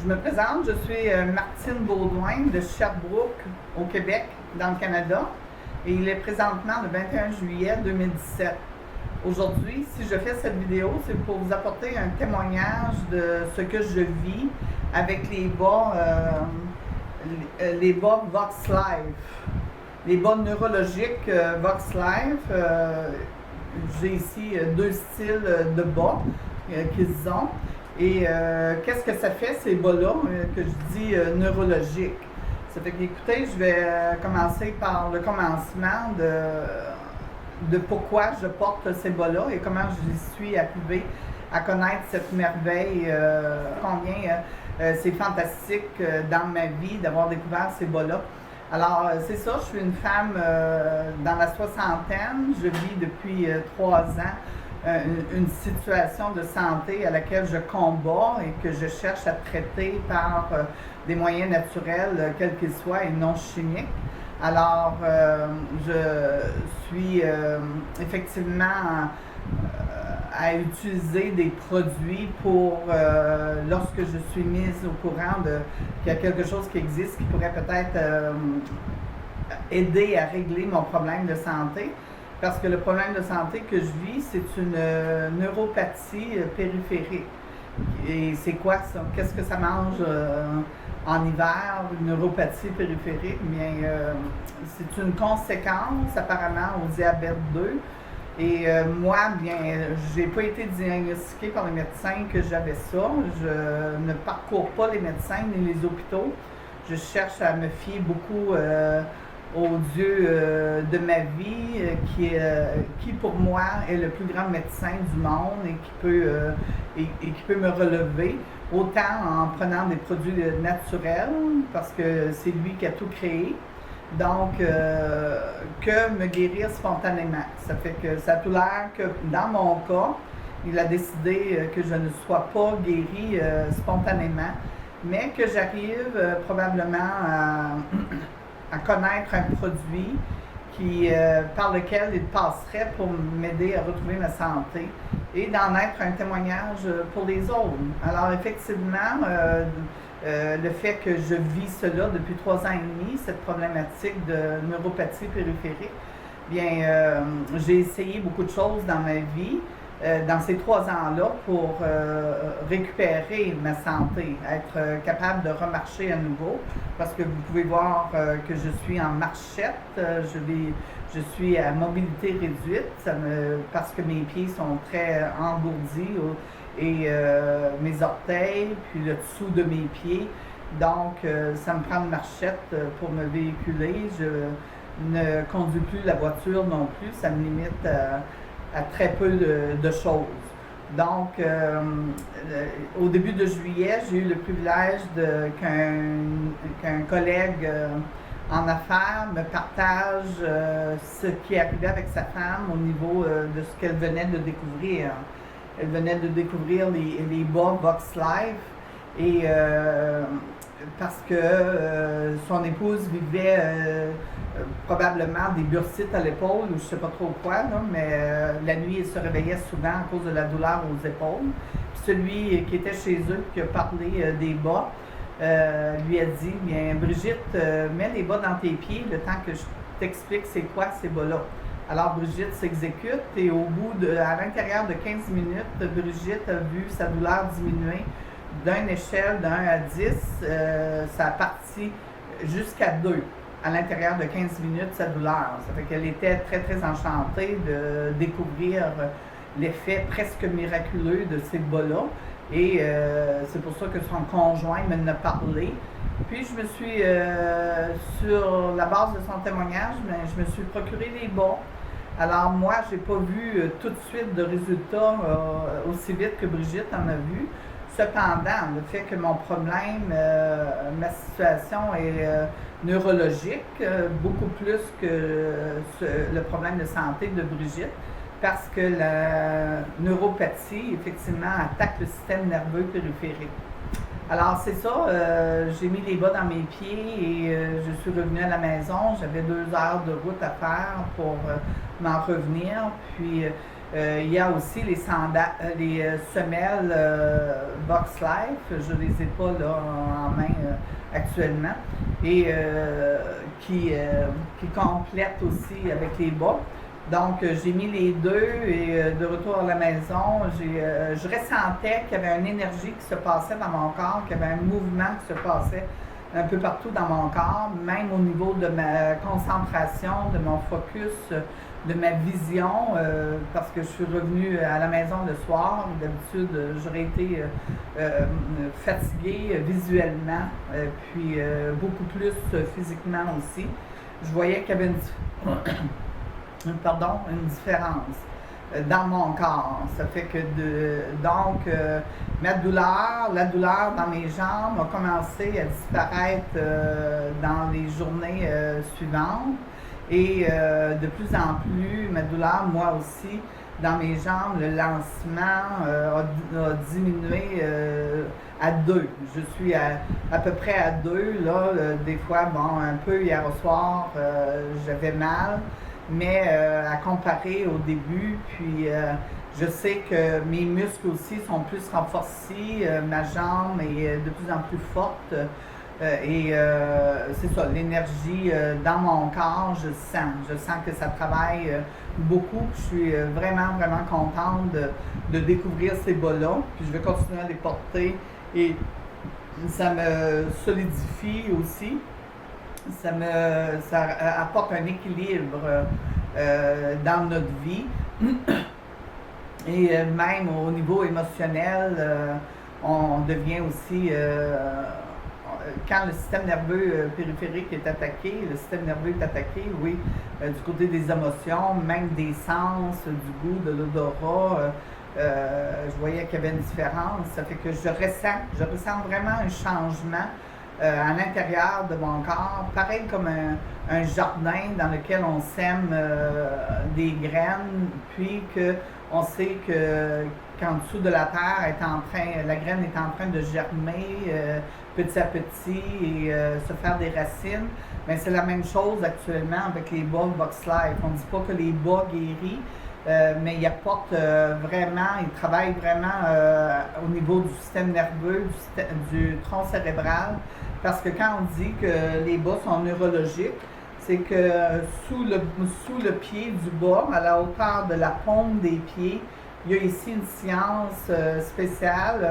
Je me présente, je suis Martine Baudouin de Sherbrooke, au Québec, dans le Canada. Et il est présentement le 21 juillet 2017. Aujourd'hui, si je fais cette vidéo, c'est pour vous apporter un témoignage de ce que je vis avec les bas VoxLife. Les bas neurologiques VoxLife. J'ai ici deux styles de bas qu'ils ont. Et qu'est-ce que ça fait, ces bas-là, que je dis neurologiques? Ça fait que, écoutez, je vais commencer par le commencement de pourquoi je porte ces bas-là et comment je suis arrivée à connaître cette merveille, combien c'est fantastique dans ma vie d'avoir découvert ces bas-là. Alors, c'est ça, je suis une femme dans la soixantaine, je vis depuis 3 ans une situation de santé à laquelle je combats et que je cherche à traiter par des moyens naturels, quels qu'ils soient, et non chimiques. Alors, je suis effectivement à utiliser des produits pour, lorsque je suis mise au courant qu'il y a quelque chose qui existe qui pourrait peut-être aider à régler mon problème de santé. Parce que le problème de santé que je vis, c'est une neuropathie périphérique. Et c'est quoi ça? Qu'est-ce que ça mange en hiver, une neuropathie périphérique? Bien, c'est une conséquence apparemment au diabète 2. Et moi, bien, j'ai pas été diagnostiquée par les médecins que j'avais ça. Je ne parcours pas les médecins ni les hôpitaux. Je cherche à me fier beaucoup au Dieu de ma vie, qui pour moi est le plus grand médecin du monde et qui peut me relever, autant en prenant des produits naturels, parce que c'est lui qui a tout créé, donc que me guérir spontanément. Ça fait que ça a tout l'air que dans mon cas, il a décidé que je ne sois pas guérie spontanément, mais que j'arrive probablement à connaître un produit par lequel il passerait pour m'aider à retrouver ma santé et d'en être un témoignage pour les autres. Alors effectivement, le fait que je vis cela depuis 3 ans et demi, cette problématique de neuropathie périphérique, bien, j'ai essayé beaucoup de choses dans ma vie, dans ces 3 ans-là, pour récupérer ma santé, être capable de remarcher à nouveau, parce que vous pouvez voir que je suis en marchette, je suis à mobilité réduite, parce que mes pieds sont très engourdis, et mes orteils, puis le dessous de mes pieds, donc ça me prend une marchette pour me véhiculer. Je ne conduis plus la voiture non plus, ça me limite à très peu de choses. Donc, au début de juillet, j'ai eu le privilège qu'un collègue en affaires me partage ce qui est arrivé avec sa femme au niveau de ce qu'elle venait de découvrir. Elle venait de découvrir les bas VoxLife et parce que son épouse vivait probablement des bursites à l'épaule ou je ne sais pas trop quoi, là, mais la nuit, elle se réveillait souvent à cause de la douleur aux épaules. Puis celui qui était chez eux, qui a parlé des bas, lui a dit, bien Brigitte, mets les bas dans tes pieds le temps que je t'explique c'est quoi ces bas-là. Alors Brigitte s'exécute et à l'intérieur de 15 minutes, Brigitte a vu sa douleur diminuer d'une échelle de 1 à 10, ça a parti jusqu'à 2 à l'intérieur de 15 minutes, sa douleur. Ça fait qu'elle était très, très enchantée de découvrir l'effet presque miraculeux de ces bas-là. Et c'est pour ça que son conjoint m'en a parlé. Puis je me suis, sur la base de son témoignage, je me suis procuré les bas. Alors moi, j'ai pas vu tout de suite de résultats aussi vite que Brigitte en a vu. Cependant, le fait que mon problème, ma situation est neurologique, beaucoup plus que le problème de santé de Brigitte, parce que la neuropathie, effectivement, attaque le système nerveux périphérique. Alors c'est ça, j'ai mis les bas dans mes pieds et je suis revenue à la maison. J'avais 2 heures de route à faire pour m'en revenir. Puis Il y a aussi les sandales, les semelles Box Life, je les ai pas là en main actuellement, et qui complètent aussi avec les bas. Donc, j'ai mis les deux et de retour à la maison, je ressentais qu'il y avait une énergie qui se passait dans mon corps, qu'il y avait un mouvement qui se passait un peu partout dans mon corps, même au niveau de ma concentration, de mon focus, de ma vision, parce que je suis revenue à la maison le soir. D'habitude, j'aurais été fatiguée visuellement, puis beaucoup plus physiquement aussi. Je voyais qu'il y avait une différence dans mon corps. Ça fait que donc la douleur dans mes jambes a commencé à disparaître dans les journées suivantes. Et de plus en plus, ma douleur, moi aussi, dans mes jambes, le lancement a diminué à 2. Je suis à peu près à 2. Là, des fois, bon, un peu hier au soir, j'avais mal, mais à comparer au début, puis je sais que mes muscles aussi sont plus renforcés, ma jambe est de plus en plus forte. Et c'est ça, l'énergie dans mon corps, je sens que ça travaille beaucoup. Je suis vraiment, vraiment contente de découvrir ces bas-là. Puis je vais continuer à les porter et ça me solidifie aussi. Ça apporte un équilibre dans notre vie. Et même au niveau émotionnel, on devient aussi... quand le système nerveux périphérique est attaqué, le système nerveux est attaqué, oui, du côté des émotions, même des sens, du goût, de l'odorat, je voyais qu'il y avait une différence. Ça fait que je ressens vraiment un changement à l'intérieur de mon corps, pareil comme un jardin dans lequel on sème des graines, puis qu'on sait que qu'en dessous de la terre la graine est en train de germer petit à petit et se faire des racines. Mais c'est la même chose actuellement avec les bas Box Life. On ne dit pas que les bas guérissent, mais ils apportent vraiment, ils travaillent vraiment au niveau du système nerveux, du tronc cérébral. Parce que quand on dit que les bas sont neurologiques, c'est que sous le pied du bas, à la hauteur de la paume des pieds, il y a ici une science spéciale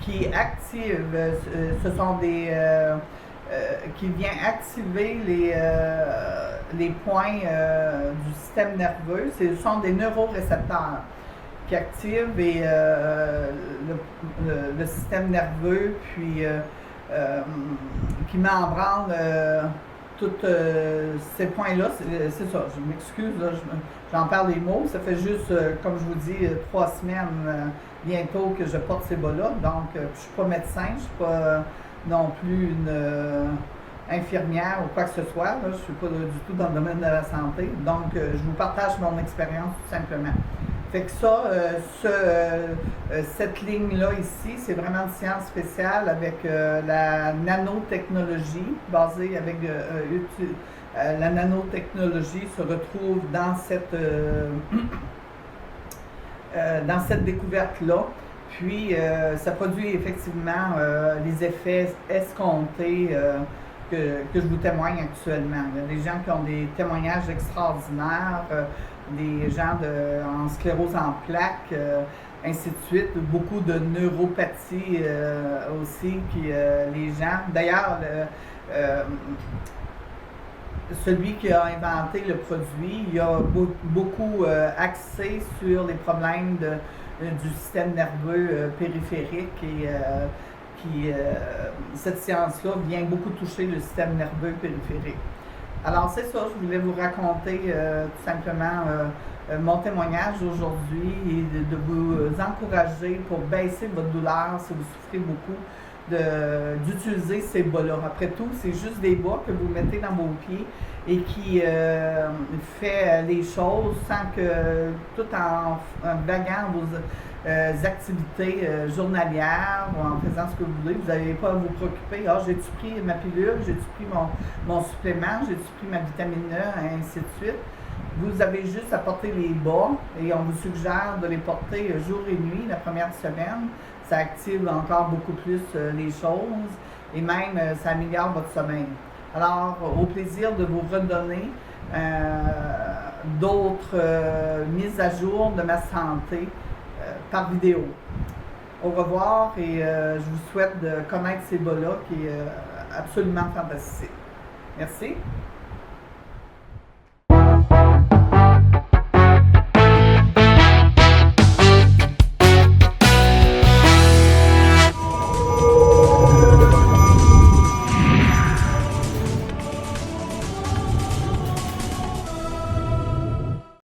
qui active, ce sont qui vient activer les points du système nerveux. Ce sont des neurorécepteurs qui activent le système nerveux, puis qui met en branle tous ces points-là. C'est ça, je m'excuse, là, j'en perds les mots. Ça fait juste, comme je vous dis, 3 semaines bientôt que je porte ces bas-là. Donc, je ne suis pas médecin, je ne suis pas non plus une infirmière ou quoi que ce soit. Là. Je ne suis pas du tout dans le domaine de la santé. Donc, je vous partage mon expérience tout simplement. Fait que ça, cette ligne-là ici, c'est vraiment une science spéciale avec la nanotechnologie, basée avec la nanotechnologie se retrouve dans cette découverte-là. Puis, ça produit effectivement les effets escomptés que je vous témoigne actuellement. Il y a des gens qui ont des témoignages extraordinaires, des gens en sclérose en plaques, ainsi de suite. Beaucoup de neuropathie aussi, les gens... D'ailleurs, celui qui a inventé le produit, il a beaucoup axé sur les problèmes du système nerveux périphérique et cette science-là vient beaucoup toucher le système nerveux périphérique. Alors c'est ça, je voulais vous raconter tout simplement mon témoignage aujourd'hui et de vous encourager pour baisser votre douleur si vous souffrez beaucoup, d'utiliser ces bas-là. Après tout, c'est juste des bas que vous mettez dans vos pieds et qui fait les choses sans que, tout en vaguant vos activités journalières ou en faisant ce que vous voulez, vous n'avez pas à vous préoccuper. Ah, j'ai-tu pris ma pilule, j'ai-tu pris mon supplément, j'ai-tu pris ma vitamine E, et ainsi de suite. Vous avez juste à porter les bas et on vous suggère de les porter jour et nuit la première semaine. Ça active encore beaucoup plus les choses et même ça améliore votre sommeil. Alors, au plaisir de vous redonner d'autres mises à jour de ma santé par vidéo. Au revoir et je vous souhaite de connaître ces bas-là qui est absolument fantastique. Merci.